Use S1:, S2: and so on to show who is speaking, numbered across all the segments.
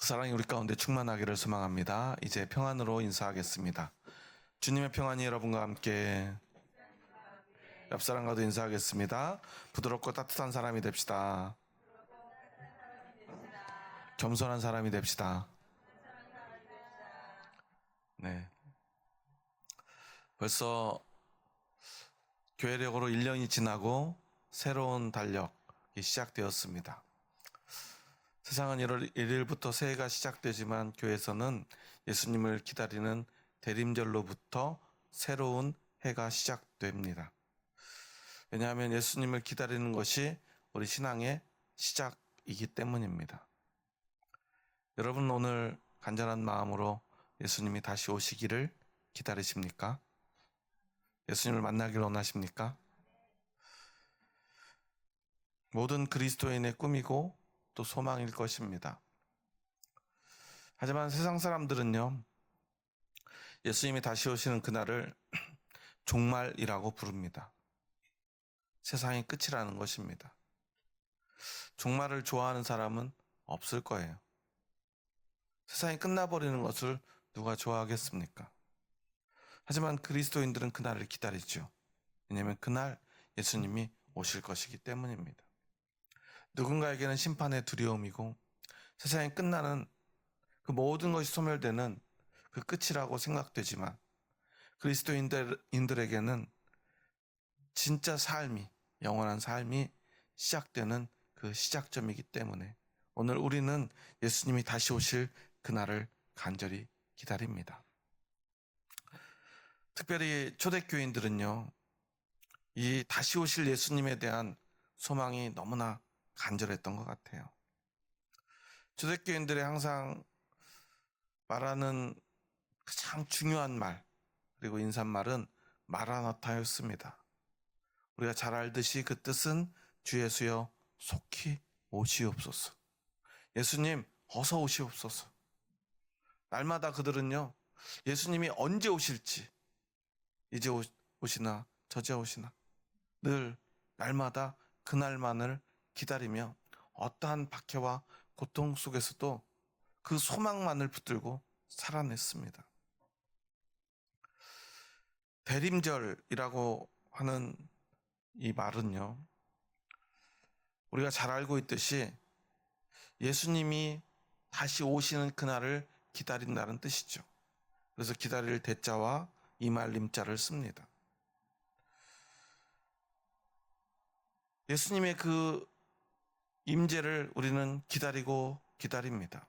S1: 사랑이 우리 가운데 충만하기를 소망합니다. 이제 평안으로 인사하겠습니다. 주님의 평안이 여러분과 함께. 옆 사람과도 인사하겠습니다. 부드럽고 따뜻한 사람이 됩시다. 겸손한 사람이 됩시다. 네. 벌써 교회력으로 1년이 지나고 새로운 달력이 시작되었습니다. 세상은 1월 1일부터 새해가 시작되지만 교회에서는 예수님을 기다리는 대림절로부터 새로운 해가 시작됩니다. 왜냐하면 예수님을 기다리는 것이 우리 신앙의 시작이기 때문입니다. 여러분, 오늘 간절한 마음으로 예수님이 다시 오시기를 기다리십니까? 예수님을 만나기를 원하십니까? 모든 그리스도인의 꿈이고 또 소망일 것입니다. 하지만 세상 사람들은요, 예수님이 다시 오시는 그날을 종말이라고 부릅니다. 세상의 끝이라는 것입니다. 종말을 좋아하는 사람은 없을 거예요. 세상이 끝나버리는 것을 누가 좋아하겠습니까? 하지만 그리스도인들은 그날을 기다리죠. 왜냐하면 그날 예수님이 오실 것이기 때문입니다. 누군가에게는 심판의 두려움이고 세상이 끝나는 그 모든 것이 소멸되는 그 끝이라고 생각되지만 그리스도인들에게는 진짜 삶이, 영원한 삶이 시작되는 그 시작점이기 때문에 오늘 우리는 예수님이 다시 오실 그날을 간절히 기다립니다. 특별히 초대교인들은요, 이 다시 오실 예수님에 대한 소망이 너무나 간절했던 것 같아요. 초대교인들이 항상 말하는 가장 중요한 말, 그리고 인사말은 마라나타였습니다. 우리가 잘 알듯이 그 뜻은 주 예수여 속히 오시옵소서. 예수님 어서 오시옵소서. 날마다 그들은요, 예수님이 언제 오실지, 이제 오시나 저제 오시나 늘 날마다 그날만을 기다리며 어떠한 박해와 고통 속에서도 그 소망만을 붙들고 살아냈습니다. 대림절이라고 하는 이 말은요, 우리가 잘 알고 있듯이 예수님이 다시 오시는 그날을 기다린다는 뜻이죠. 그래서 기다릴 대자와 이말림자를 씁니다. 예수님의 그 임재를 우리는 기다리고 기다립니다.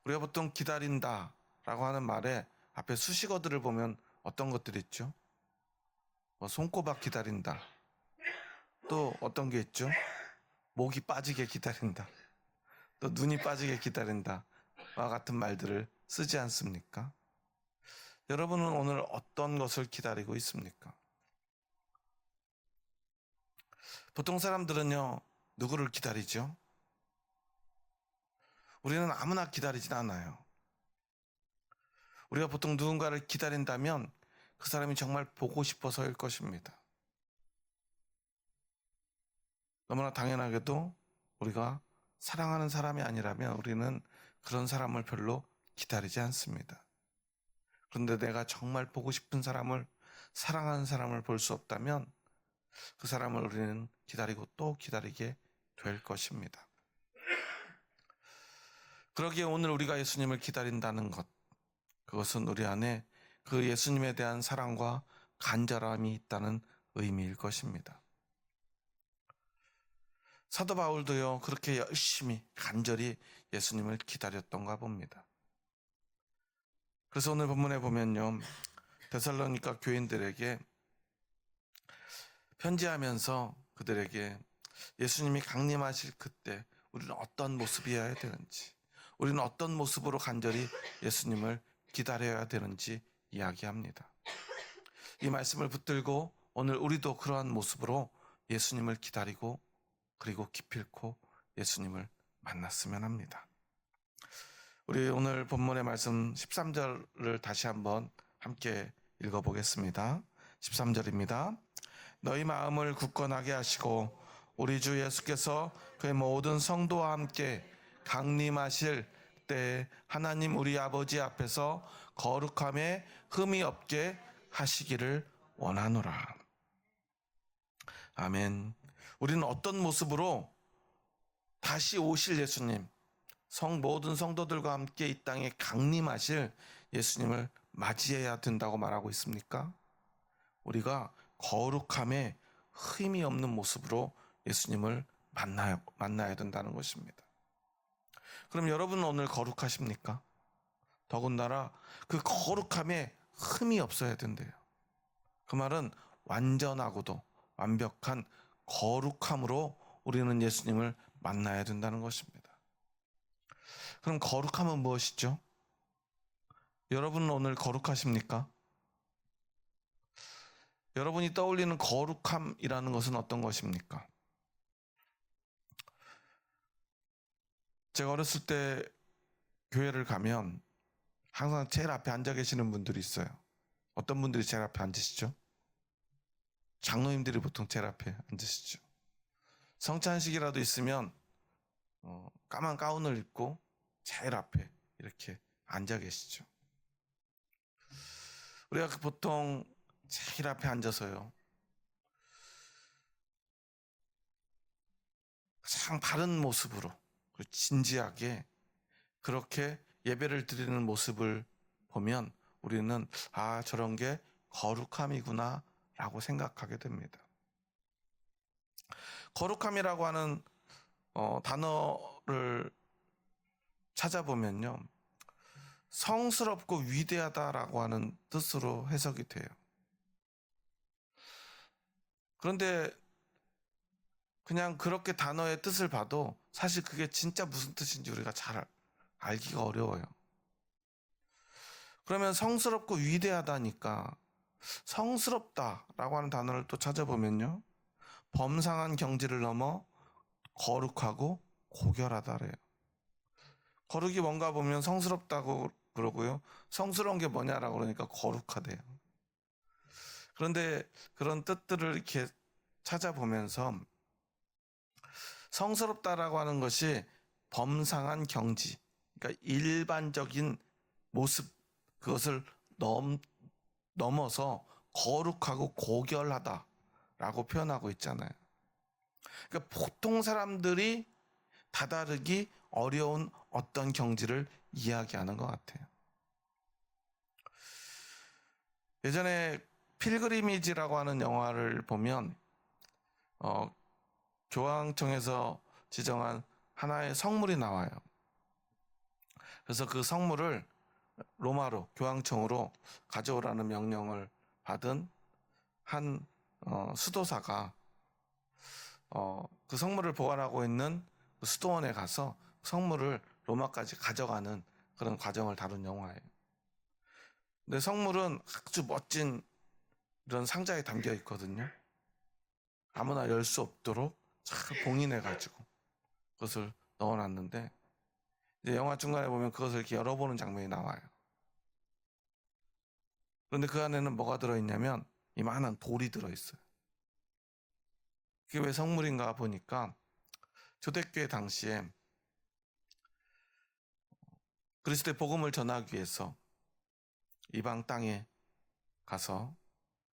S1: 우리가 보통 기다린다라고 하는 말에 앞에 수식어들을 보면 어떤 것들이 있죠? 손꼽아 기다린다. 또 어떤 게 있죠? 목이 빠지게 기다린다. 또 눈이 빠지게 기다린다. 와 같은 말들을 쓰지 않습니까? 여러분은 오늘 어떤 것을 기다리고 있습니까? 보통 사람들은요, 누구를 기다리죠? 우리는 아무나 기다리진 않아요. 우리가 보통 누군가를 기다린다면 그 사람이 정말 보고 싶어서일 것입니다. 너무나 당연하게도 우리가 사랑하는 사람이 아니라면 우리는 그런 사람을 별로 기다리지 않습니다. 그런데 내가 정말 보고 싶은 사람을, 사랑하는 사람을 볼 수 없다면 그 사람을 우리는 기다리고 또 기다리게 될 것입니다. 그러기에 오늘 우리가 예수님을 기다린다는 것, 그것은 우리 안에 그 예수님에 대한 사랑과 간절함이 있다는 의미일 것입니다. 사도 바울도요, 그렇게 열심히 간절히 예수님을 기다렸던가 봅니다. 그래서 오늘 본문에 보면요, 데살로니가 교인들에게 편지하면서 그들에게 예수님이 강림하실 그때 우리는 어떤 모습이어야 되는지, 우리는 어떤 모습으로 간절히 예수님을 기다려야 되는지 이야기합니다. 이 말씀을 붙들고 오늘 우리도 그러한 모습으로 예수님을 기다리고 그리고 기필코 예수님을 만났으면 합니다. 우리 오늘 본문의 말씀 13절을 다시 한번 함께 읽어보겠습니다. 13절입니다. 너희 마음을 굳건하게 하시고 우리 주 예수께서 그의 모든 성도와 함께 강림하실 때 하나님 우리 아버지 앞에서 거룩함에 흠이 없게 하시기를 원하노라. 아멘. 우리는 어떤 모습으로 다시 오실 예수님, 모든 성도들과 함께 이 땅에 강림하실 예수님을 맞이해야 된다고 말하고 있습니까? 우리가 거룩함에 흠이 없는 모습으로 예수님을 만나야 된다는 것입니다. 그럼 여러분은 오늘 거룩하십니까? 더군다나 그 거룩함에 흠이 없어야 된대요. 그 말은 완전하고도 완벽한 거룩함으로 우리는 예수님을 만나야 된다는 것입니다. 그럼 거룩함은 무엇이죠? 여러분은 오늘 거룩하십니까? 여러분이 떠올리는 거룩함이라는 것은 어떤 것입니까? 제가 어렸을 때 교회를 가면 항상 제일 앞에 앉아 계시는 분들이 있어요. 어떤 분들이 제일 앞에 앉으시죠? 장로님들이 보통 제일 앞에 앉으시죠. 성찬식이라도 있으면 까만 가운을 입고 제일 앞에 이렇게 앉아 계시죠. 우리가 보통 제일 앞에 앉아서요, 가장 바른 모습으로 진지하게 그렇게 예배를 드리는 모습을 보면 우리는 저런 게 거룩함이구나 라고 생각하게 됩니다. 거룩함이라고 하는 단어를 찾아보면요, 성스럽고 위대하다라고 하는 뜻으로 해석이 돼요. 그런데 그냥 그렇게 단어의 뜻을 봐도 사실 그게 진짜 무슨 뜻인지 우리가 잘 알기가 어려워요. 그러면 성스럽고 위대하다니까 성스럽다라고 하는 단어를 또 찾아보면요, 범상한 경지를 넘어 거룩하고 고결하다래요. 거룩이 뭔가 보면 성스럽다고 그러고요, 성스러운 게 뭐냐라고 그러니까 거룩하대요. 그런데 그런 뜻들을 이렇게 찾아보면서 성스럽다라고 하는 것이 범상한 경지, 그러니까 일반적인 모습, 그것을 넘어서 거룩하고 고결하다라고 표현하고 있잖아요. 그러니까 보통 사람들이 다다르기 어려운 어떤 경지를 이야기하는 것 같아요. 예전에 필그리미지라고 하는 영화를 보면 교황청에서 지정한 하나의 성물이 나와요. 그래서 그 성물을 로마로, 교황청으로 가져오라는 명령을 받은 한 수도사가 그 성물을 보관하고 있는 그 수도원에 가서 성물을 로마까지 가져가는 그런 과정을 다룬 영화예요. 근데 성물은 아주 멋진 이런 상자에 담겨 있거든요. 아무나 열 수 없도록 잘 봉인해가지고 그것을 넣어놨는데, 이제 영화 중간에 보면 그것을 이렇게 열어보는 장면이 나와요. 그런데 그 안에는 뭐가 들어있냐면 이만한 돌이 들어있어요. 그게 왜 성물인가 보니까 초대교회 당시에 그리스도의 복음을 전하기 위해서 이방 땅에 가서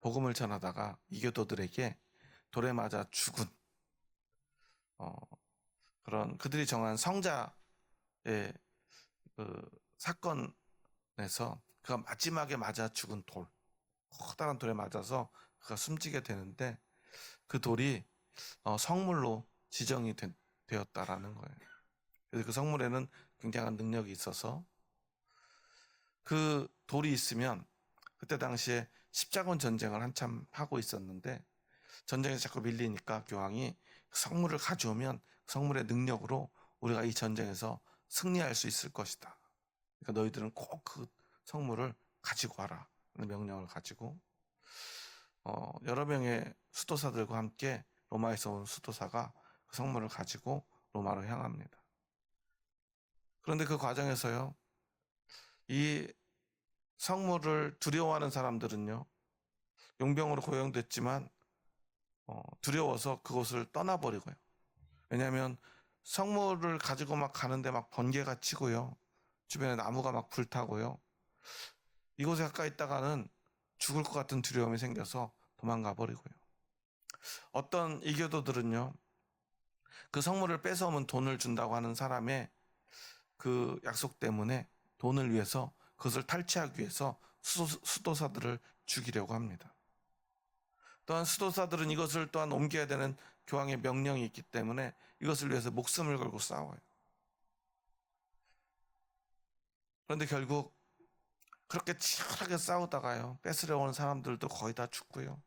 S1: 복음을 전하다가 이교도들에게 돌에 맞아 죽은 그런 그들이 정한 성자의 그 사건에서 그가 마지막에 맞아 죽은 돌, 커다란 돌에 맞아서 그가 숨지게 되는데 그 돌이 성물로 지정이 되었다라는 거예요. 그래서 그 성물에는 굉장한 능력이 있어서 그 돌이 있으면, 그때 당시에 십자군 전쟁을 한참 하고 있었는데 전쟁에서 자꾸 밀리니까 교황이 그 성물을 가져오면 그 성물의 능력으로 우리가 이 전쟁에서 승리할 수 있을 것이다. 그러니까 너희들은 꼭 그 성물을 가지고 와라 라는 명령을 가지고 여러 명의 수도사들과 함께 로마에서 온 수도사가 그 성물을 가지고 로마로 향합니다. 그런데 그 과정에서요, 이 성물을 두려워하는 사람들은요, 용병으로 고용됐지만 두려워서 그곳을 떠나버리고요. 왜냐하면 성물을 가지고 막 가는데 막 번개가 치고요. 주변에 나무가 막 불타고요. 이곳에 가까이 있다가는 죽을 것 같은 두려움이 생겨서 도망가 버리고요. 어떤 이교도들은요, 그 성물을 뺏어오면 돈을 준다고 하는 사람의 그 약속 때문에 돈을 위해서 그것을 탈취하기 위해서 수도사들을 죽이려고 합니다. 또한 수도사들은 이것을 또한 옮겨야 되는 교황의 명령이 있기 때문에 이것을 위해서 목숨을 걸고 싸워요. 그런데 결국 그렇게 치열하게 싸우다가요, 뺏으려고 하는 사람들도 거의 다 죽고요,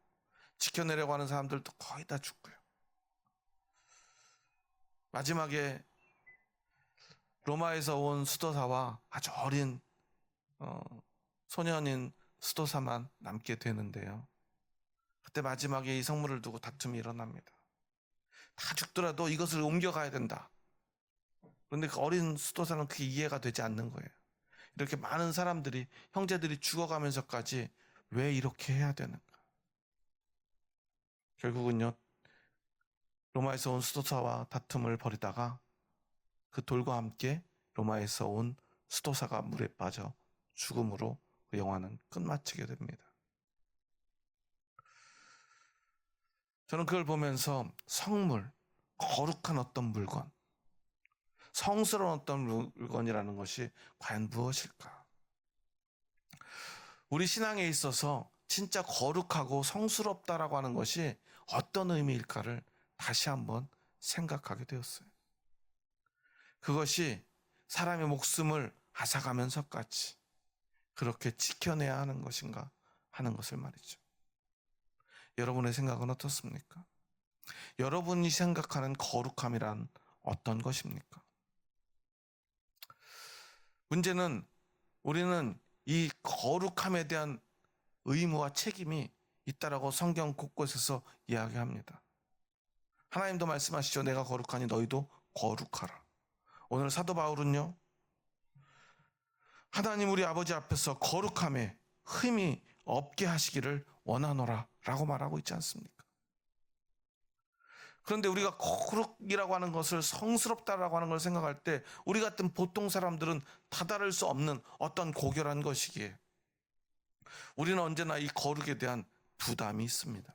S1: 지켜내려고 하는 사람들도 거의 다 죽고요. 마지막에 로마에서 온 수도사와 아주 어린 소년인 수도사만 남게 되는데요. 그때 마지막에 이 성물을 두고 다툼이 일어납니다. 다 죽더라도 이것을 옮겨가야 된다. 그런데 그 어린 수도사는 그게 이해가 되지 않는 거예요. 이렇게 많은 사람들이, 형제들이 죽어가면서까지 왜 이렇게 해야 되는가. 결국은요, 로마에서 온 수도사와 다툼을 벌이다가 그 돌과 함께 로마에서 온 수도사가 물에 빠져 죽음으로 그 영화는 끝마치게 됩니다. 저는 그걸 보면서 성물, 거룩한 어떤 물건, 성스러운 어떤 물건이라는 것이 과연 무엇일까? 우리 신앙에 있어서 진짜 거룩하고 성스럽다라고 하는 것이 어떤 의미일까를 다시 한번 생각하게 되었어요. 그것이 사람의 목숨을 앗아가면서까지 그렇게 지켜내야 하는 것인가 하는 것을 말이죠. 여러분의 생각은 어떻습니까? 여러분이 생각하는 거룩함이란 어떤 것입니까? 문제는 우리는 이 거룩함에 대한 의무와 책임이 있다라고 성경 곳곳에서 이야기합니다. 하나님도 말씀하시죠. 내가 거룩하니 너희도 거룩하라. 오늘 사도 바울은요, 하나님 우리 아버지 앞에서 거룩함에 흠이 없게 하시기를 원하노라 라고 말하고 있지 않습니까? 그런데 우리가 거룩이라고 하는 것을, 성스럽다라고 하는 걸 생각할 때 우리 같은 보통 사람들은 다다를 수 없는 어떤 고결한 것이기에 우리는 언제나 이 거룩에 대한 부담이 있습니다.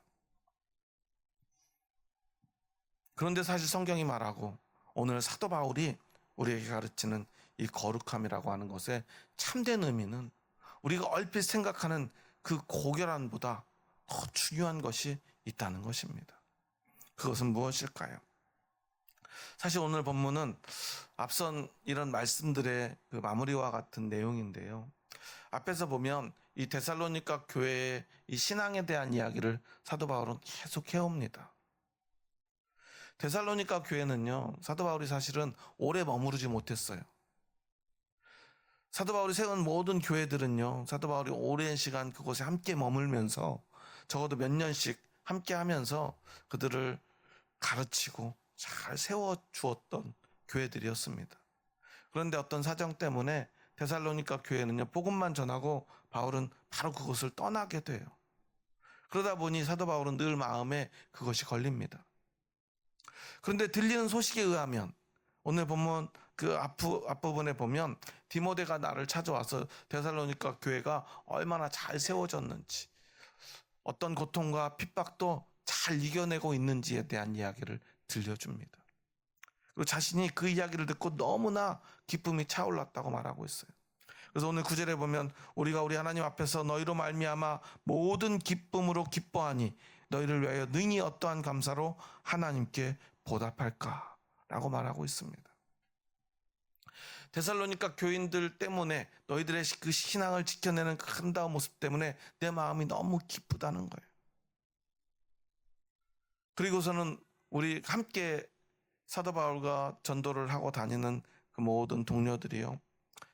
S1: 그런데 사실 성경이 말하고 오늘 사도 바울이 우리에게 가르치는 이 거룩함이라고 하는 것의 참된 의미는 우리가 얼핏 생각하는 그 고결함보다 더 중요한 것이 있다는 것입니다. 그것은 무엇일까요? 사실 오늘 본문은 앞선 이런 말씀들의 그 마무리와 같은 내용인데요. 앞에서 보면 이 데살로니가 교회의 이 신앙에 대한 이야기를 사도 바울은 계속 해옵니다. 데살로니가 교회는요, 사도 바울이 사실은 오래 머무르지 못했어요. 사도 바울이 세운 모든 교회들은요, 사도 바울이 오랜 시간 그곳에 함께 머물면서 적어도 몇 년씩 함께 하면서 그들을 가르치고 잘 세워주었던 교회들이었습니다. 그런데 어떤 사정 때문에 데살로니가 교회는요, 복음만 전하고 바울은 바로 그곳을 떠나게 돼요. 그러다 보니 사도 바울은 늘 마음에 그것이 걸립니다. 그런데 들리는 소식에 의하면 오늘 보면 그 앞부분에 보면 디모데가 나를 찾아와서 데살로니가 교회가 얼마나 잘 세워졌는지, 어떤 고통과 핍박도 잘 이겨내고 있는지에 대한 이야기를 들려줍니다. 그리고 자신이 그 이야기를 듣고 너무나 기쁨이 차올랐다고 말하고 있어요. 그래서 오늘 9절에 보면 우리가 우리 하나님 앞에서 너희로 말미암아 모든 기쁨으로 기뻐하니 너희를 위하여 능히 어떠한 감사로 하나님께 보답할까 라고 말하고 있습니다. 데살로니가 교인들 때문에, 너희들의 그 신앙을 지켜내는 그 아름다운 모습 때문에 내 마음이 너무 기쁘다는 거예요. 그리고서는 우리 함께 사도 바울과 전도를 하고 다니는 그 모든 동료들이요,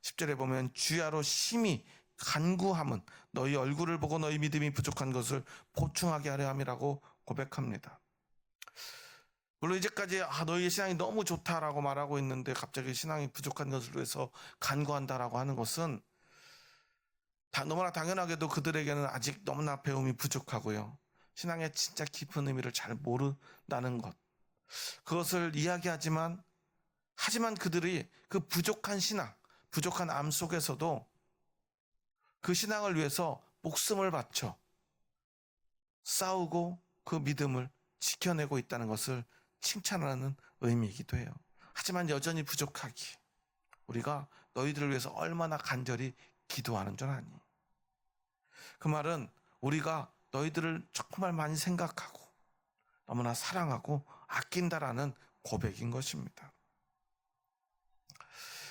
S1: 10절에 보면 주야로 심히 간구함은 너희 얼굴을 보고 너희 믿음이 부족한 것을 보충하게 하려 함이라고 고백합니다. 물론 이제까지 너희의 신앙이 너무 좋다라고 말하고 있는데 갑자기 신앙이 부족한 것을 위해서 간구한다라고 하는 것은 너무나 당연하게도 그들에게는 아직 너무나 배움이 부족하고요, 신앙의 진짜 깊은 의미를 잘 모른다는 것, 그것을 이야기하지만 하지만 그들이 그 부족한 신앙, 부족한 암 속에서도 그 신앙을 위해서 목숨을 바쳐 싸우고 그 믿음을 지켜내고 있다는 것을 칭찬하는 의미이기도 해요. 하지만 여전히 부족하기. 우리가 너희들을 위해서 얼마나 간절히 기도하는 줄 아니? 그 말은 우리가 너희들을 정말 많이 생각하고 너무나 사랑하고 아낀다라는 고백인 것입니다.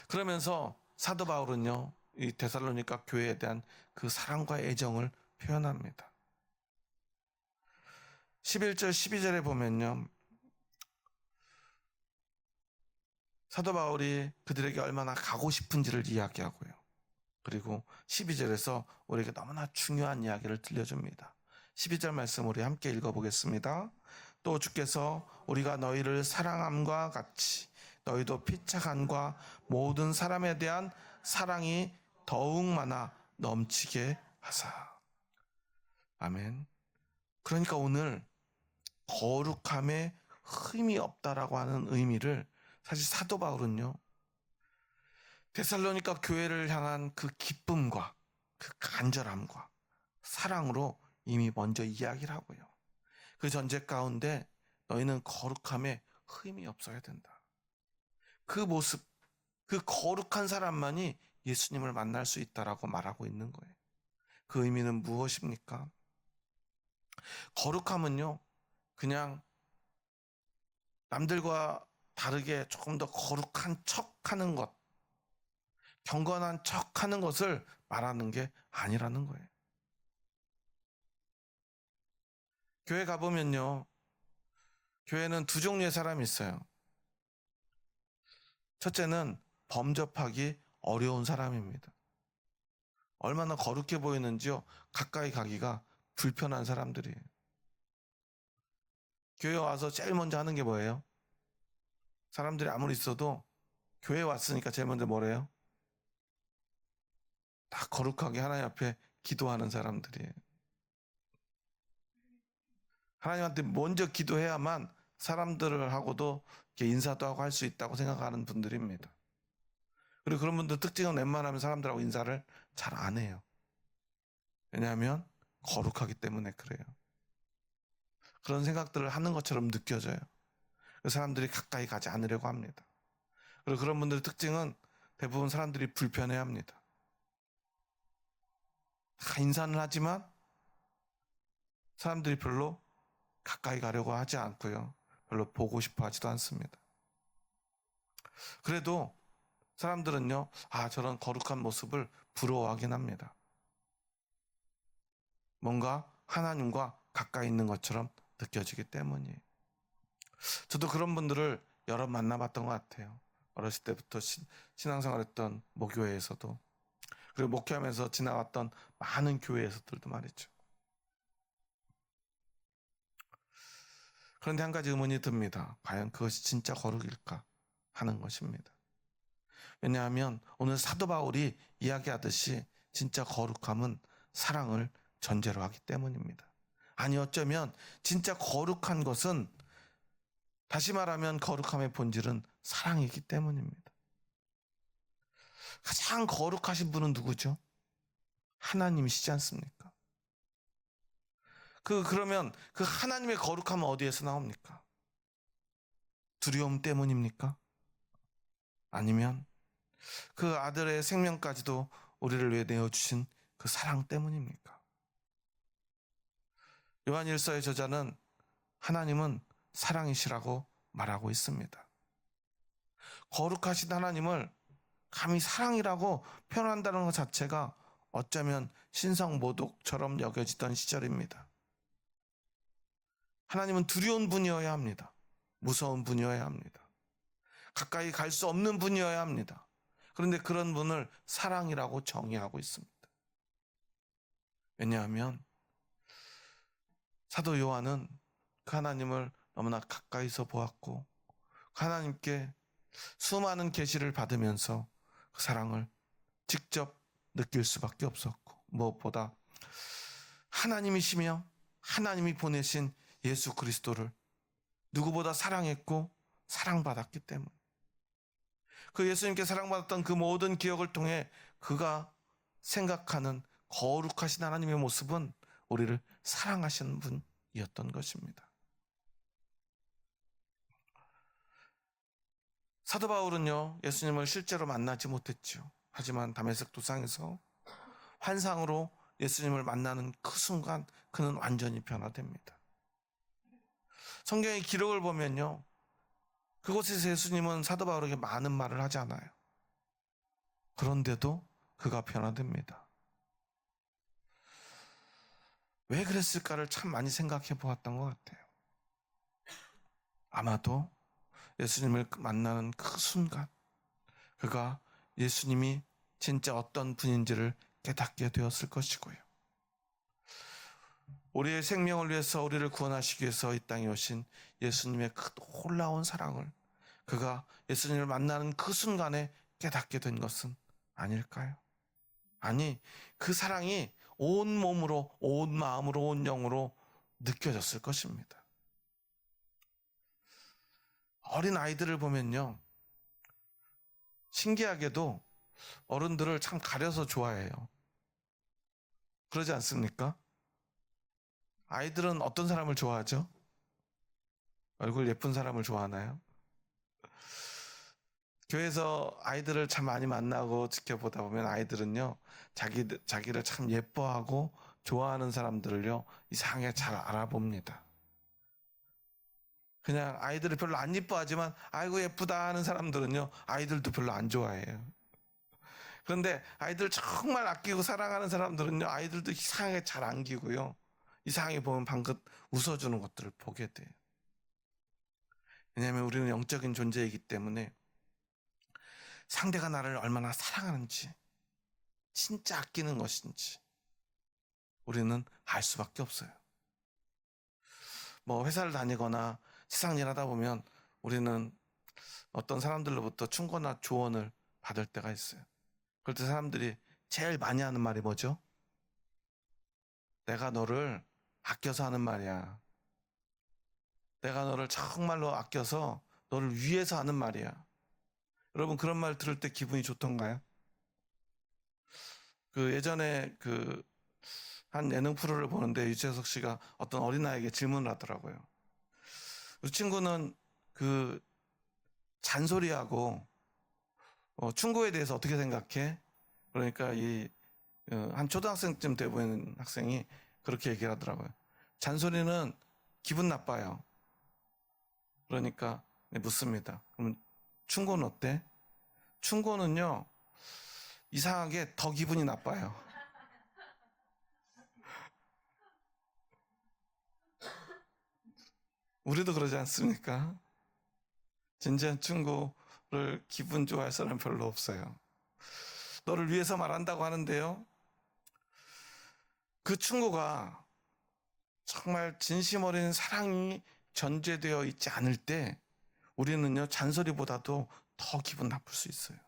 S1: 그러면서 사도 바울은요, 이 데살로니가 교회에 대한 그 사랑과 애정을 표현합니다. 11절, 12절에 보면요, 사도 바울이 그들에게 얼마나 가고 싶은지를 이야기하고요. 그리고 12절에서 우리에게 너무나 중요한 이야기를 들려줍니다. 12절 말씀 우리 함께 읽어보겠습니다. 또 주께서 우리가 너희를 사랑함과 같이 너희도 피차간과 모든 사람에 대한 사랑이 더욱 많아 넘치게 하사. 아멘. 그러니까 오늘 거룩함에 흠이 없다라고 하는 의미를 사실 사도 바울은요, 데살로니가 교회를 향한 그 기쁨과 그 간절함과 사랑으로 이미 먼저 이야기를 하고요. 그 전제 가운데 너희는 거룩함에 흠이 없어야 된다. 그 모습, 그 거룩한 사람만이 예수님을 만날 수 있다라고 말하고 있는 거예요. 그 의미는 무엇입니까? 거룩함은요, 그냥 남들과 다르게 조금 더 거룩한 척 하는 것, 경건한 척 하는 것을 말하는 게 아니라는 거예요. 교회 가보면요, 교회는 두 종류의 사람이 있어요. 첫째는 범접하기 어려운 사람입니다. 얼마나 거룩해 보이는지요, 가까이 가기가 불편한 사람들이에요. 교회 와서 제일 먼저 하는 게 뭐예요? 사람들이 아무리 있어도 교회 왔으니까 제일 먼저 뭐래요? 다 거룩하게 하나님 앞에 기도하는 사람들이에요. 하나님한테 먼저 기도해야만 사람들하고도 인사도 하고 할 수 있다고 생각하는 분들입니다. 그리고 그런 분들 특징은 웬만하면 사람들하고 인사를 잘 안 해요. 왜냐하면 거룩하기 때문에 그래요. 그런 생각들을 하는 것처럼 느껴져요. 그래서 사람들이 가까이 가지 않으려고 합니다. 그리고 그런 분들의 특징은 대부분 사람들이 불편해합니다. 다 인사는 하지만 사람들이 별로 가까이 가려고 하지 않고요. 별로 보고 싶어 하지도 않습니다. 그래도 사람들은요, 저런 거룩한 모습을 부러워하긴 합니다. 뭔가 하나님과 가까이 있는 것처럼 느껴지기 때문이에요. 저도 그런 분들을 여러 만나봤던 것 같아요. 어렸을 때부터 신앙생활했던 모교회에서도, 그리고 목회하면서 지나갔던 많은 교회에서들도 말이죠. 그런데 한 가지 의문이 듭니다. 과연 그것이 진짜 거룩일까 하는 것입니다. 왜냐하면 오늘 사도 바울이 이야기하듯이 진짜 거룩함은 사랑을 전제로 하기 때문입니다. 아니, 어쩌면 진짜 거룩한 것은, 다시 말하면 거룩함의 본질은 사랑이기 때문입니다. 가장 거룩하신 분은 누구죠? 하나님이시지 않습니까? 그러면 그 하나님의 거룩함은 어디에서 나옵니까? 두려움 때문입니까? 아니면 그 아들의 생명까지도 우리를 위해 내어주신 그 사랑 때문입니까? 요한일서의 저자는 하나님은 사랑이시라고 말하고 있습니다. 거룩하신 하나님을 감히 사랑이라고 표현한다는 것 자체가 어쩌면 신성모독처럼 여겨지던 시절입니다. 하나님은 두려운 분이어야 합니다. 무서운 분이어야 합니다. 가까이 갈 수 없는 분이어야 합니다. 그런데 그런 분을 사랑이라고 정의하고 있습니다. 왜냐하면 사도 요한은 그 하나님을 너무나 가까이서 보았고, 그 하나님께 수많은 계시를 받으면서 그 사랑을 직접 느낄 수밖에 없었고, 무엇보다 하나님이시며 하나님이 보내신 예수 그리스도를 누구보다 사랑했고 사랑받았기 때문. 그 예수님께 사랑받았던 그 모든 기억을 통해 그가 생각하는 거룩하신 하나님의 모습은 우리를 사랑하시는 분이었던 것입니다. 사도 바울은요, 예수님을 실제로 만나지 못했죠. 하지만 다메섹 도상에서 환상으로 예수님을 만나는 그 순간 그는 완전히 변화됩니다. 성경의 기록을 보면요, 그곳에서 예수님은 사도 바울에게 많은 말을 하지 않아요. 그런데도 그가 변화됩니다. 왜 그랬을까를 참 많이 생각해 보았던 것 같아요. 아마도 예수님을 만나는 그 순간 그가 예수님이 진짜 어떤 분인지를 깨닫게 되었을 것이고요. 우리의 생명을 위해서 우리를 구원하시기 위해서 이 땅에 오신 예수님의 그 놀라운 사랑을 그가 예수님을 만나는 그 순간에 깨닫게 된 것은 아닐까요? 아니, 그 사랑이 온 몸으로, 온 마음으로, 온 영으로 느껴졌을 것입니다. 어린 아이들을 보면요, 신기하게도 어른들을 참 가려서 좋아해요. 그러지 않습니까? 아이들은 어떤 사람을 좋아하죠? 얼굴 예쁜 사람을 좋아하나요? 교회에서 아이들을 참 많이 만나고 지켜보다 보면 아이들은요, 자기를 참 예뻐하고 좋아하는 사람들을요, 이상하게 잘 알아봅니다. 그냥 아이들을 별로 안 예뻐하지만 아이고 예쁘다 하는 사람들은요, 아이들도 별로 안 좋아해요. 그런데 아이들 정말 아끼고 사랑하는 사람들은요, 아이들도 이상하게 잘 안기고요, 이상하게 보면 방긋 웃어주는 것들을 보게 돼요. 왜냐하면 우리는 영적인 존재이기 때문에 상대가 나를 얼마나 사랑하는지, 진짜 아끼는 것인지 우리는 알 수밖에 없어요. 뭐 회사를 다니거나 세상 일하다 보면 우리는 어떤 사람들로부터 충고나 조언을 받을 때가 있어요. 그럴 때 사람들이 제일 많이 하는 말이 뭐죠? 내가 너를 아껴서 하는 말이야. 내가 너를 정말로 아껴서 너를 위해서 하는 말이야. 여러분, 그런 말 들을 때 기분이 좋던가요? 예전에 한 예능 프로를 보는데 유재석 씨가 어떤 어린아이에게 질문을 하더라고요. 우리 친구는 잔소리하고 충고에 대해서 어떻게 생각해? 그러니까 한 초등학생쯤 돼 보이는 학생이 그렇게 얘기를 하더라고요. 잔소리는 기분 나빠요. 그러니까 묻습니다. 그럼 충고는 어때? 충고는요, 이상하게 더 기분이 나빠요. 우리도 그러지 않습니까? 진지한 충고를 기분 좋아할 사람 별로 없어요. 너를 위해서 말한다고 하는데요, 그 충고가 정말 진심 어린 사랑이 전제되어 있지 않을 때 우리는요, 잔소리보다도 더 기분 나쁠 수 있어요.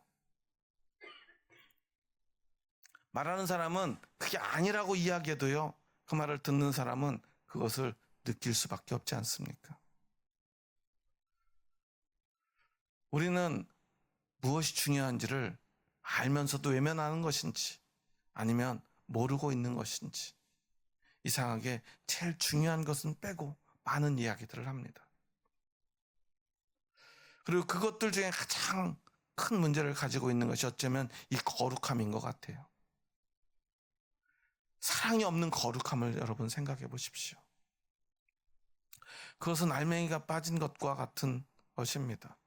S1: 말하는 사람은 그게 아니라고 이야기해도요, 그 말을 듣는 사람은 그것을 느낄 수밖에 없지 않습니까? 우리는 무엇이 중요한지를 알면서도 외면하는 것인지 아니면 모르고 있는 것인지 이상하게 제일 중요한 것은 빼고 많은 이야기들을 합니다. 그리고 그것들 중에 가장 큰 문제를 가지고 있는 것이 어쩌면 이 거룩함인 것 같아요. 사랑이 없는 거룩함을 여러분 생각해 보십시오. 그것은 알맹이가 빠진 것과 같은 것입니다.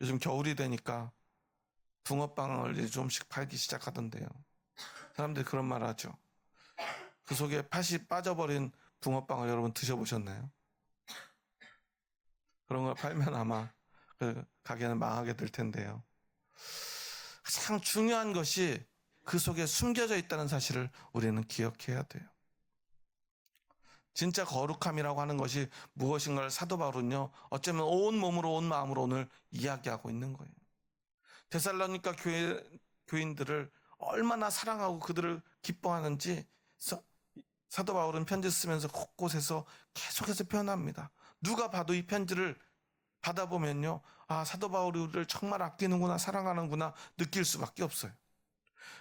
S1: 요즘 겨울이 되니까 붕어빵을 조금씩 팔기 시작하던데요. 사람들이 그런 말 하죠. 그 속에 팥이 빠져버린 붕어빵을 여러분 드셔보셨나요? 그런 걸 팔면 아마 그 가게는 망하게 될 텐데요. 가장 중요한 것이 그 속에 숨겨져 있다는 사실을 우리는 기억해야 돼요. 진짜 거룩함이라고 하는 것이 무엇인가를 사도 바울은요, 어쩌면 온 몸으로 온 마음으로 오늘 이야기하고 있는 거예요. 데살로니가 교인들을 얼마나 사랑하고 그들을 기뻐하는지 사도 바울은 편지 쓰면서 곳곳에서 계속해서 표현합니다. 누가 봐도 이 편지를 받아보면요, 사도 바울이 우리를 정말 아끼는구나, 사랑하는구나 느낄 수밖에 없어요.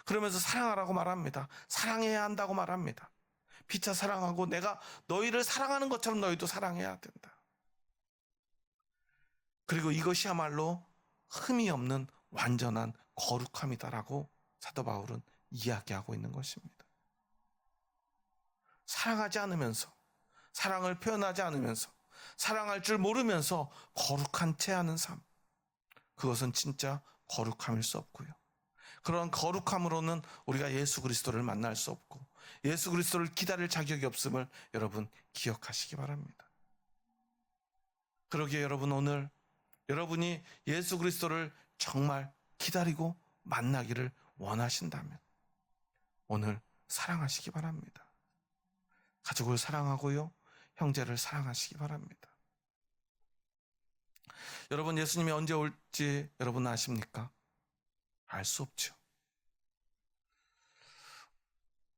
S1: 그러면서 사랑하라고 말합니다. 사랑해야 한다고 말합니다. 피차 사랑하고 내가 너희를 사랑하는 것처럼 너희도 사랑해야 된다. 그리고 이것이야말로 흠이 없는 완전한 거룩함이다라고 사도 바울은 이야기하고 있는 것입니다. 사랑하지 않으면서, 사랑을 표현하지 않으면서, 사랑할 줄 모르면서 거룩한 채 하는 삶, 그것은 진짜 거룩함일 수 없고요. 그런 거룩함으로는 우리가 예수 그리스도를 만날 수 없고 예수 그리스도를 기다릴 자격이 없음을 여러분 기억하시기 바랍니다. 그러기에 여러분, 오늘 여러분이 예수 그리스도를 정말 기다리고 만나기를 원하신다면 오늘 사랑하시기 바랍니다. 가족을 사랑하고요, 형제를 사랑하시기 바랍니다. 여러분, 예수님이 언제 올지 여러분 아십니까? 알 수 없죠.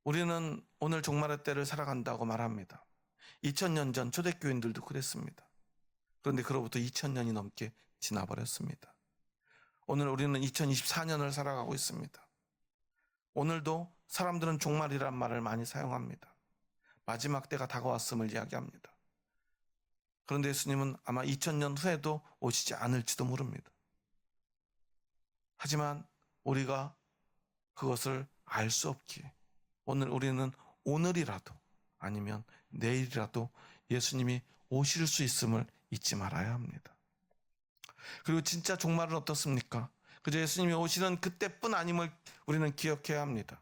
S1: 우리는 오늘 종말의 때를 살아간다고 말합니다. 2000년 전 초대교인들도 그랬습니다. 그런데 그로부터 2000년이 넘게 지나버렸습니다. 오늘 우리는 2024년을 살아가고 있습니다. 오늘도 사람들은 종말이란 말을 많이 사용합니다. 마지막 때가 다가왔음을 이야기합니다. 그런데 예수님은 아마 2000년 후에도 오시지 않을지도 모릅니다. 하지만 우리가 그것을 알 수 없기에 오늘 우리는 오늘이라도 아니면 내일이라도 예수님이 오실 수 있음을 잊지 말아야 합니다. 그리고 진짜 종말은 어떻습니까? 그저 예수님이 오시는 그때뿐 아님을 우리는 기억해야 합니다.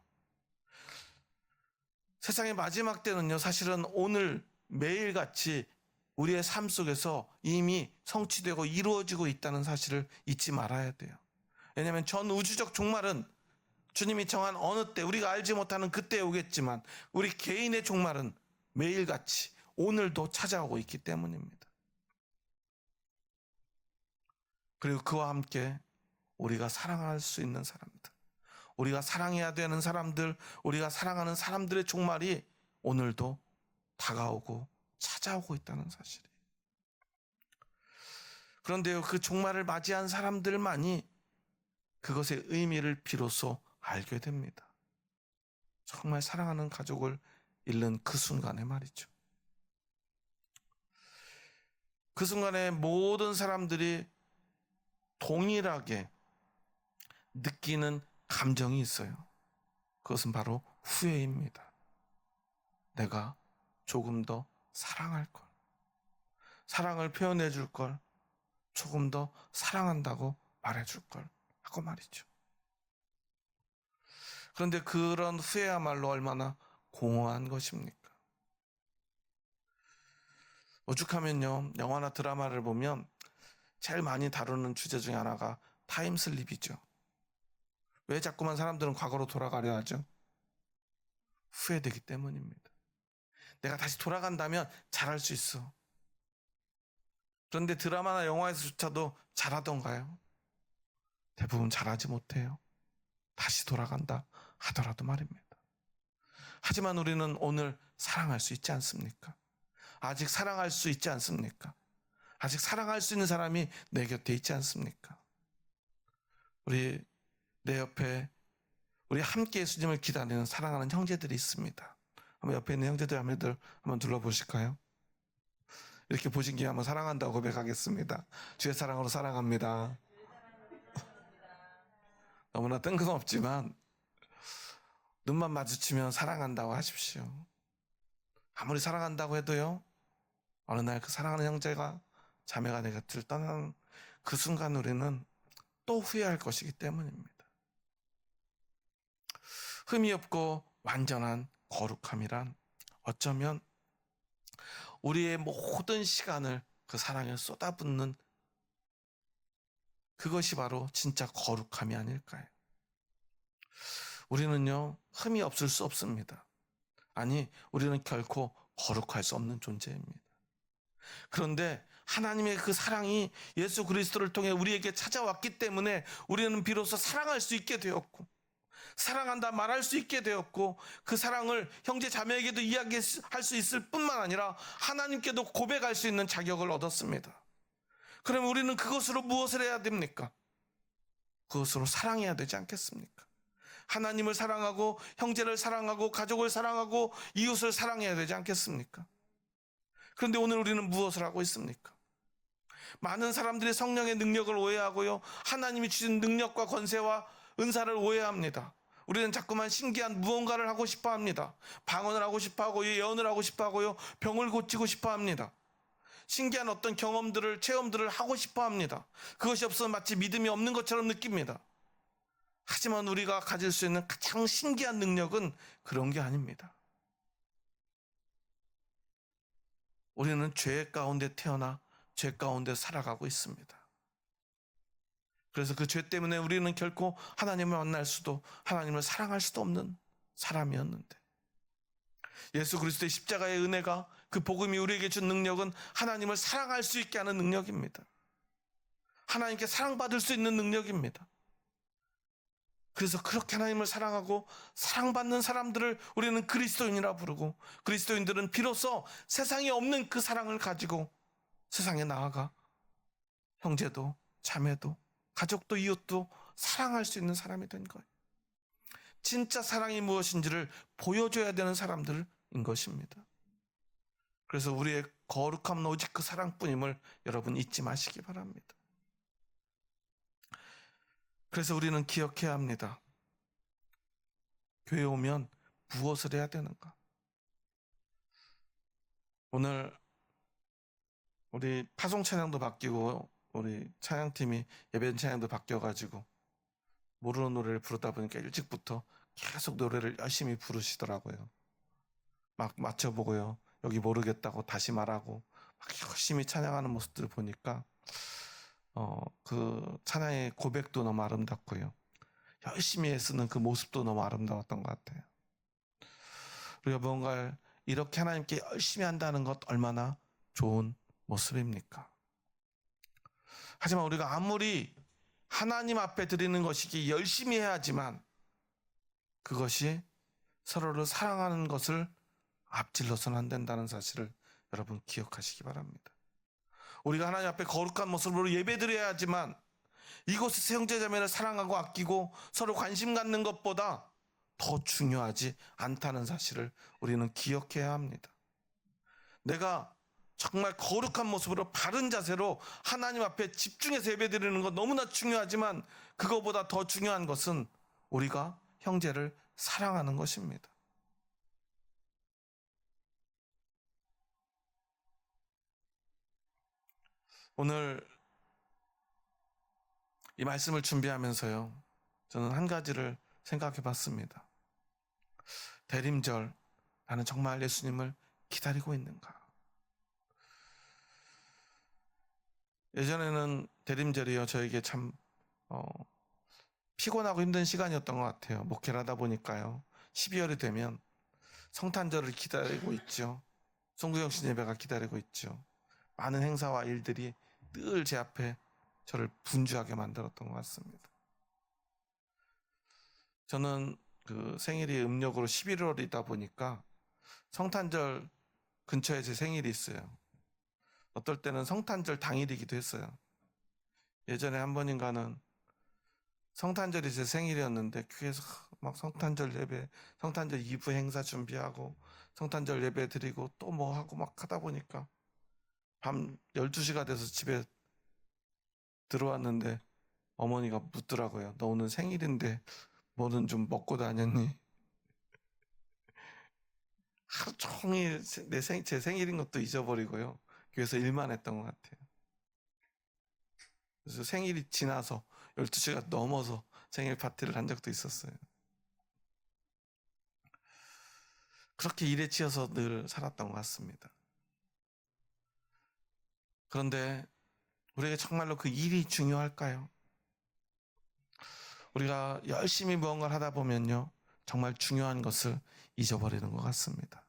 S1: 세상의 마지막 때는요, 사실은 오늘 매일같이 우리의 삶 속에서 이미 성취되고 이루어지고 있다는 사실을 잊지 말아야 돼요. 왜냐하면 전 우주적 종말은 주님이 정한 어느 때, 우리가 알지 못하는 그때에 오겠지만 우리 개인의 종말은 매일같이 오늘도 찾아오고 있기 때문입니다. 그리고 그와 함께 우리가 사랑할 수 있는 사람들, 우리가 사랑해야 되는 사람들, 우리가 사랑하는 사람들의 종말이 오늘도 다가오고 찾아오고 있다는 사실이에요. 그런데요, 그 종말을 맞이한 사람들만이 그것의 의미를 비로소 알게 됩니다. 정말 사랑하는 가족을 잃는 그 순간에 말이죠. 그 순간에 모든 사람들이 동일하게 느끼는 감정이 있어요. 그것은 바로 후회입니다. 내가 조금 더 사랑할 걸, 사랑을 표현해 줄 걸, 조금 더 사랑한다고 말해 줄 걸 하고 말이죠. 그런데 그런 후회야말로 얼마나 공허한 것입니까? 오죽하면요, 영화나 드라마를 보면 제일 많이 다루는 주제 중에 하나가 타임슬립이죠. 왜 자꾸만 사람들은 과거로 돌아가려 하죠? 후회되기 때문입니다. 내가 다시 돌아간다면 잘할 수 있어. 그런데 드라마나 영화에서조차도 잘하던가요? 대부분 잘하지 못해요. 다시 돌아간다 하더라도 말입니다. 하지만 우리는 오늘 사랑할 수 있지 않습니까? 아직 사랑할 수 있지 않습니까? 아직 사랑할 수 있는 사람이 내 곁에 있지 않습니까? 우리 내 옆에 우리 함께 예수님을 기다리는 사랑하는 형제들이 있습니다. 한번 옆에 있는 형제들 한번 둘러보실까요? 이렇게 보신 김에 한번 사랑한다고 고백하겠습니다. 주의 사랑으로 사랑합니다. 너무나 뜬금없지만 눈만 마주치면 사랑한다고 하십시오. 아무리 사랑한다고 해도요, 어느 날 그 사랑하는 형제가 자매가 내 곁을 떠나는 그 순간 우리는 또 후회할 것이기 때문입니다. 흠이 없고 완전한 거룩함이란 어쩌면 우리의 모든 시간을 그 사랑에 쏟아붓는 그것이 바로 진짜 거룩함이 아닐까요? 우리는요, 흠이 없을 수 없습니다. 아니, 우리는 결코 거룩할 수 없는 존재입니다. 그런데 하나님의 그 사랑이 예수 그리스도를 통해 우리에게 찾아왔기 때문에 우리는 비로소 사랑할 수 있게 되었고, 사랑한다 말할 수 있게 되었고, 그 사랑을 형제 자매에게도 이야기할 수 있을 뿐만 아니라 하나님께도 고백할 수 있는 자격을 얻었습니다. 그러면 우리는 그것으로 무엇을 해야 됩니까? 그것으로 사랑해야 되지 않겠습니까? 하나님을 사랑하고 형제를 사랑하고 가족을 사랑하고 이웃을 사랑해야 되지 않겠습니까? 그런데 오늘 우리는 무엇을 하고 있습니까? 많은 사람들이 성령의 능력을 오해하고요, 하나님이 주신 능력과 권세와 은사를 오해합니다. 우리는 자꾸만 신기한 무언가를 하고 싶어 합니다. 방언을 하고 싶어 하고 예언을 하고 싶어 하고요, 병을 고치고 싶어 합니다. 신기한 어떤 경험들을, 체험들을 하고 싶어 합니다. 그것이 없으면 마치 믿음이 없는 것처럼 느낍니다. 하지만 우리가 가질 수 있는 가장 신기한 능력은 그런 게 아닙니다. 우리는 죄 가운데 태어나 죄 가운데 살아가고 있습니다. 그래서 그 죄 때문에 우리는 결코 하나님을 만날 수도, 하나님을 사랑할 수도 없는 사람이었는데, 예수 그리스도의 십자가의 은혜가, 그 복음이 우리에게 준 능력은 하나님을 사랑할 수 있게 하는 능력입니다. 하나님께 사랑받을 수 있는 능력입니다. 그래서 그렇게 하나님을 사랑하고 사랑받는 사람들을 우리는 그리스도인이라 부르고, 그리스도인들은 비로소 세상에 없는 그 사랑을 가지고 세상에 나아가 형제도 자매도 가족도 이웃도 사랑할 수 있는 사람이 된 거예요. 진짜 사랑이 무엇인지를 보여줘야 되는 사람들인 것입니다. 그래서 우리의 거룩함은 오직 그 사랑뿐임을 여러분 잊지 마시기 바랍니다. 그래서 우리는 기억해야 합니다. 교회에 오면 무엇을 해야 되는가? 오늘 우리 파송 찬양도 바뀌고 우리 찬양팀이 예배 찬양도 바뀌어가지고 모르는 노래를 부르다 보니까 일찍부터 계속 노래를 열심히 부르시더라고요. 막 맞춰보고요, 여기 모르겠다고 다시 말하고 막 열심히 찬양하는 모습들을 보니까 그 찬양의 고백도 너무 아름답고요, 열심히 애쓰는 그 모습도 너무 아름다웠던 것 같아요. 우리가 뭔가 이렇게 하나님께 열심히 한다는 것 얼마나 좋은 모습입니까? 하지만 우리가 아무리 하나님 앞에 드리는 것이기 열심히 해야지만 그것이 서로를 사랑하는 것을 앞질러서는 안 된다는 사실을 여러분 기억하시기 바랍니다. 우리가 하나님 앞에 거룩한 모습으로 예배드려야지만 이곳에서 형제자매를 사랑하고 아끼고 서로 관심 갖는 것보다 더 중요하지 않다는 사실을 우리는 기억해야 합니다. 내가 정말 거룩한 모습으로 바른 자세로 하나님 앞에 집중해서 예배드리는 것 너무나 중요하지만 그거보다 더 중요한 것은 우리가 형제를 사랑하는 것입니다. 오늘 이 말씀을 준비하면서요, 저는 한 가지를 생각해 봤습니다. 대림절, 나는 정말 예수님을 기다리고 있는가? 예전에는 대림절이요, 저에게 참 피곤하고 힘든 시간이었던 것 같아요. 목회를 하다 보니까요, 12월이 되면 성탄절을 기다리고 있죠. 송구영신 예배가 기다리고 있죠. 많은 행사와 일들이 늘 제 앞에 저를 분주하게 만들었던 것 같습니다. 저는 그 생일이 음력으로 11월이다 보니까 성탄절 근처에 제 생일이 있어요. 어떨 때는 성탄절 당일이기도 했어요. 예전에 한 번인가는 성탄절이 제 생일이었는데 교회에서 막 성탄절 예배, 성탄절 2부 행사 준비하고 성탄절 예배 드리고 또 뭐 하고 막 하다 보니까 밤 12시가 돼서 집에 들어왔는데 어머니가 묻더라고요. 너 오늘 생일인데 뭐는 좀 먹고 다녔니? 하루 종일 제 생일인 것도 잊어버리고요, 교회에서 일만 했던 것 같아요. 그래서 생일이 지나서 12시가 넘어서 생일 파티를 한 적도 있었어요. 그렇게 일에 치여서 늘 살았던 것 같습니다. 그런데 우리에게 정말로 그 일이 중요할까요? 우리가 열심히 무언가를 하다 보면요, 정말 중요한 것을 잊어버리는 것 같습니다.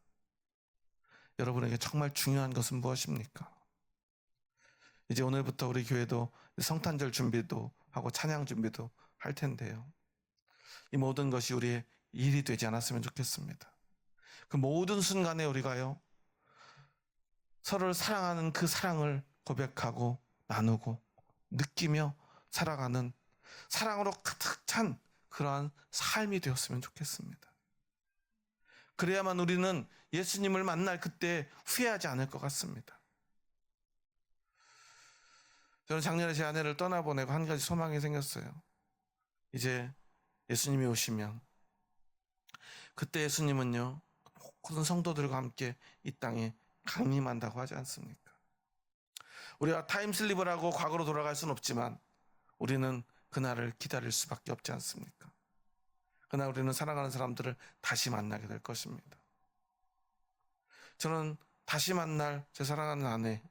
S1: 여러분에게 정말 중요한 것은 무엇입니까? 이제 오늘부터 우리 교회도 성탄절 준비도 하고 찬양 준비도 할 텐데요, 이 모든 것이 우리의 일이 되지 않았으면 좋겠습니다. 그 모든 순간에 우리가요, 서로를 사랑하는 그 사랑을 고백하고 나누고 느끼며 살아가는 사랑으로 가득 찬 그러한 삶이 되었으면 좋겠습니다. 그래야만 우리는 예수님을 만날 그때 후회하지 않을 것 같습니다. 저는 작년에 제 아내를 떠나보내고 한 가지 소망이 생겼어요. 이제 예수님이 오시면 그때 예수님은요, 모든 성도들과 함께 이 땅에 강림한다고 하지 않습니까? 우리가 타임슬립을 하고 과거로 돌아갈 수는 없지만 우리는 그날을 기다릴 수밖에 없지 않습니까? 그날 우리는 사랑하는 사람들을 다시 만나게 될 것입니다. 저는 다시 만날 제 사랑하는 아내,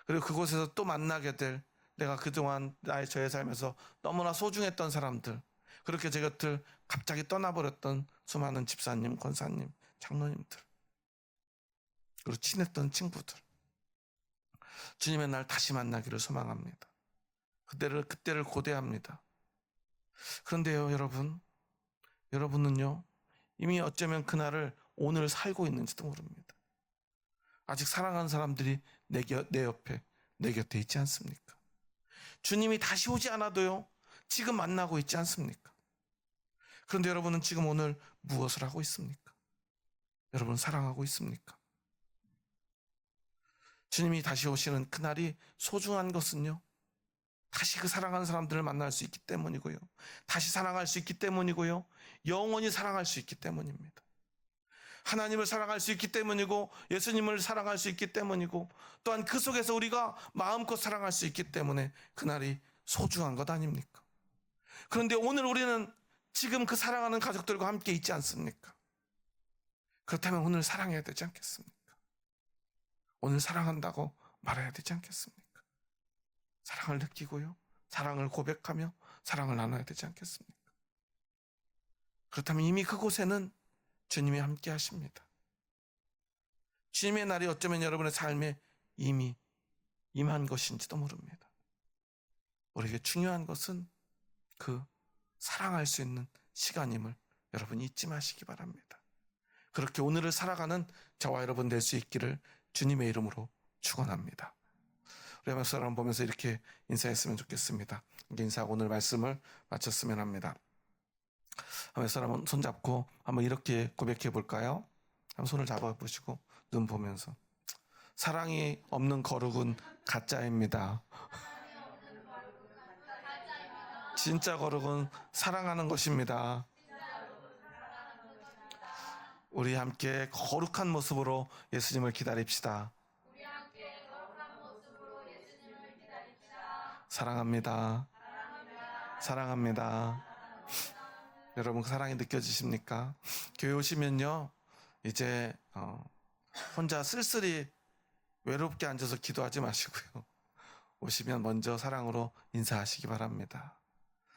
S1: 그리고 그곳에서 또 만나게 될 내가 그동안 저의 삶에서 너무나 소중했던 사람들, 그렇게 제 곁을 갑자기 떠나버렸던 수많은 집사님, 권사님, 장로님들, 그리고 친했던 친구들, 주님의 날 다시 만나기를 소망합니다. 그때를 고대합니다. 그런데요, 여러분은요, 이미 어쩌면 그날을 오늘 살고 있는지도 모릅니다. 아직 사랑하는 사람들이 내 옆에, 내 곁에 있지 않습니까? 주님이 다시 오지 않아도요, 지금 만나고 있지 않습니까? 그런데 여러분은 지금 오늘 무엇을 하고 있습니까? 여러분 사랑하고 있습니까? 주님이 다시 오시는 그날이 소중한 것은요, 다시 그 사랑하는 사람들을 만날 수 있기 때문이고요, 다시 사랑할 수 있기 때문이고요, 영원히 사랑할 수 있기 때문입니다. 하나님을 사랑할 수 있기 때문이고, 예수님을 사랑할 수 있기 때문이고, 또한 그 속에서 우리가 마음껏 사랑할 수 있기 때문에 그날이 소중한 것 아닙니까? 그런데 오늘 우리는 지금 그 사랑하는 가족들과 함께 있지 않습니까? 그렇다면 오늘 사랑해야 되지 않겠습니까? 오늘 사랑한다고 말해야 되지 않겠습니까? 사랑을 느끼고요, 사랑을 고백하며 사랑을 나눠야 되지 않겠습니까? 그렇다면 이미 그곳에는 주님이 함께 하십니다. 주님의 날이 어쩌면 여러분의 삶에 이미 임한 것인지도 모릅니다. 우리에게 중요한 것은 그 사랑할 수 있는 시간임을 여러분 잊지 마시기 바랍니다. 그렇게 오늘을 살아가는 저와 여러분 될 수 있기를 주님의 이름으로 축원합니다. 우리 한번 사람 보면서 이렇게 인사했으면 좋겠습니다. 이렇게 인사하고 오늘 말씀을 마쳤으면 합니다. 한번 사람은 손잡고 한번 이렇게 고백해 볼까요? 한번 손을 잡아보시고 눈 보면서, 사랑이 없는 거룩은 가짜입니다. 진짜 거룩은 사랑하는 것입니다. 우리 함께 거룩한 모습으로 예수님을 기다립시다. 사랑합니다. 사랑합니다. 여러분 그 사랑이 느껴지십니까? 교회 오시면요, 이제 혼자 쓸쓸히 외롭게 앉아서 기도하지 마시고요, 오시면 먼저 사랑으로 인사하시기 바랍니다.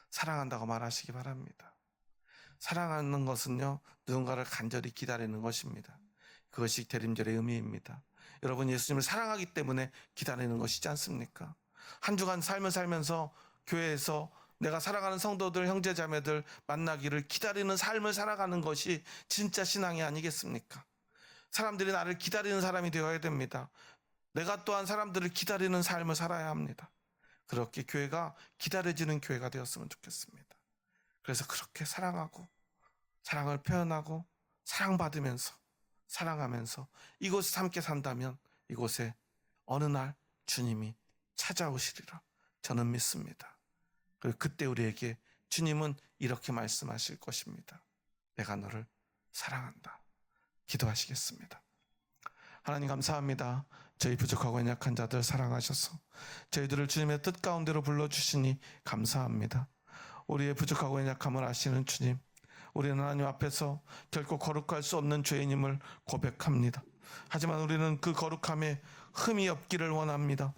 S1: 사랑한다고 말하시기 바랍니다. 사랑하는 것은요, 누군가를 간절히 기다리는 것입니다. 그것이 대림절의 의미입니다. 여러분 예수님을 사랑하기 때문에 기다리는 것이지 않습니까? 한 주간 삶을 살면서 교회에서 내가 사랑하는 성도들, 형제자매들 만나기를 기다리는 삶을 살아가는 것이 진짜 신앙이 아니겠습니까? 사람들이 나를 기다리는 사람이 되어야 됩니다. 내가 또한 사람들을 기다리는 삶을 살아야 합니다. 그렇게 교회가 기다려지는 교회가 되었으면 좋겠습니다. 그래서 그렇게 사랑하고 사랑을 표현하고 사랑받으면서 사랑하면서 이곳에 함께 산다면 이곳에 어느 날 주님이 찾아오시리라 저는 믿습니다. 그리고 그때 우리에게 주님은 이렇게 말씀하실 것입니다. 내가 너를 사랑한다. 기도하시겠습니다. 하나님 감사합니다. 저희 부족하고 연약한 자들 사랑하셔서 저희들을 주님의 뜻 가운데로 불러주시니 감사합니다. 우리의 부족하고 연약함을 아시는 주님, 우리는 하나님 앞에서 결코 거룩할 수 없는 죄인임을 고백합니다. 하지만 우리는 그 거룩함에 흠이 없기를 원합니다.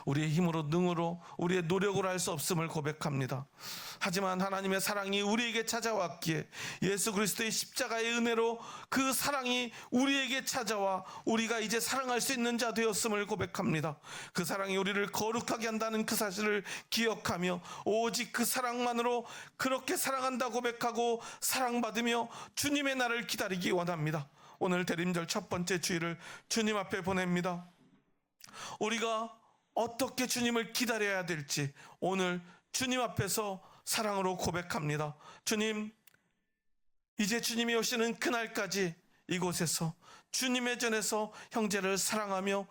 S1: 우리의 힘으로 능으로 우리의 노력으로 할 수 없음을 고백합니다. 하지만 하나님의 사랑이 우리에게 찾아왔기에 예수 그리스도의 십자가의 은혜로 그 사랑이 우리에게 찾아와 우리가 이제 사랑할 수 있는 자 되었음을 고백합니다. 그 사랑이 우리를 거룩하게 한다는 그 사실을 기억하며 오직 그 사랑만으로 그렇게 사랑한다 고백하고 사랑받으며 주님의 날을 기다리기 원합니다. 오늘 대림절 첫 번째 주일을 주님 앞에 보냅니다. 우리가 어떻게 주님을 기다려야 될지 오늘 주님 앞에서 사랑으로 고백합니다. 주님, 이제 주님이 오시는 그날까지 이곳에서 주님의 전에서 형제를 사랑하며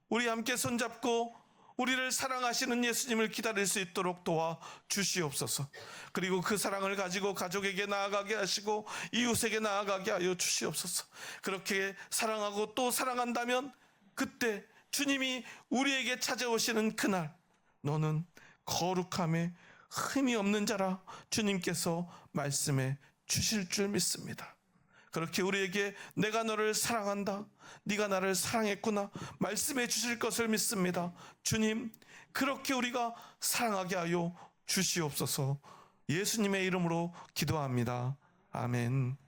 S1: 우리 함께 손잡고 우리를 사랑하시는 예수님을 기다릴 수 있도록 도와 주시옵소서. 그리고 그 사랑을 가지고 가족에게 나아가게 하시고 이웃에게 나아가게 하여 주시옵소서. 그렇게 사랑하고 또 사랑한다면 그때 주님이 우리에게 찾아오시는 그날 너는 거룩함에 흠이 없는 자라 주님께서 말씀해 주실 줄 믿습니다. 그렇게 우리에게 내가 너를 사랑한다, 네가 나를 사랑했구나 말씀해 주실 것을 믿습니다. 주님, 그렇게 우리가 사랑하게 하여 주시옵소서. 예수님의 이름으로 기도합니다. 아멘.